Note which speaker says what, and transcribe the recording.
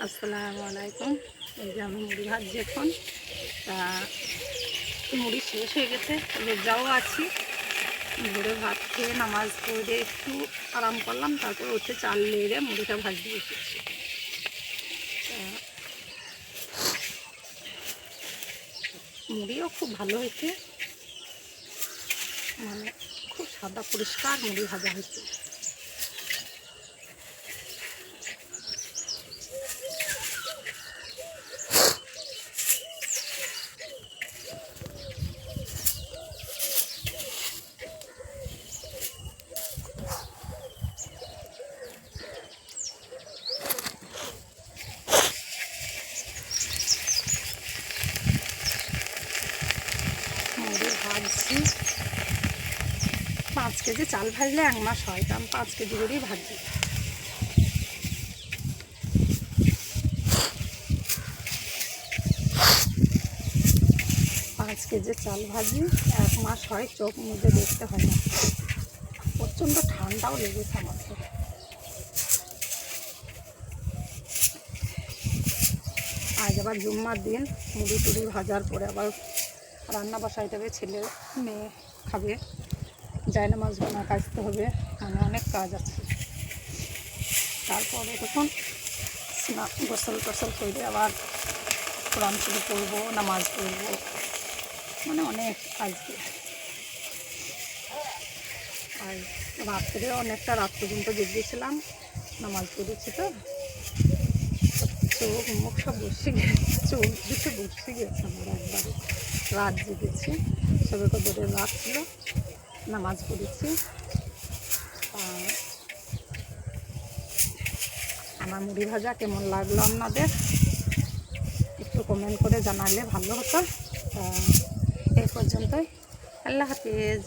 Speaker 1: আসসালামু আলাইকুম। এই যে আমি মুড়ি ভাজছি এখন। তা মুড়ি শেষ হয়ে গেছে, রোজাও আছি। ভোরে ভাত খেয়ে নামাজ পড়ে একটু আরাম করলাম, তারপর উঠে চাল নেড়ে মুড়িটা ভাজতে বসেছি। মুড়িও খুব ভালো হয়েছে, মানে খুব সাদা পরিষ্কার মুড়ি ভাজা হয়েছে। মুড়ি ভাজছি 5 কেজি চাল ভাজলে 1 মাস হয়, কারণ 5 কেজি করেই ভাজি। পাঁচ কেজি চাল ভাজি 1 মাস হয়, চোখ মুখে দেখতে হয় না। প্রচণ্ড ঠান্ডাও লেগেছে আমাকে। আজ আবার জুম্মার দিন, মুড়ি টুড়ি ভাজার পরে আবার রান্না বসাইতে হবে, ছেলে মেয়ে খাবে, জায়নামাজ গোনা কাচতে হবে, মানে অনেক কাজ আছে। তারপরে তখন গোসল টোসল করে আবার কোরআন শরীফ পড়বো, নামাজ পড়বো, মানে অনেক আজকে। আর রাত্রে অনেকটা রাত পর্যন্ত জেগেছিলাম, নামাজ পড়েছি তো চোখ মুখ সব বসে গেছে, চোখ দুটো বসে গেছে আমার একবারে। রাত জেগেছি, সবে কদরের রাত ছিল, নামাজ পড়েছি। আমার মুড়ি ভাজা কেমন লাগলো আপনাদের একটু কমেন্ট করে জানালে ভালো হতো। এই পর্যন্তই, আল্লাহ হাফিজ।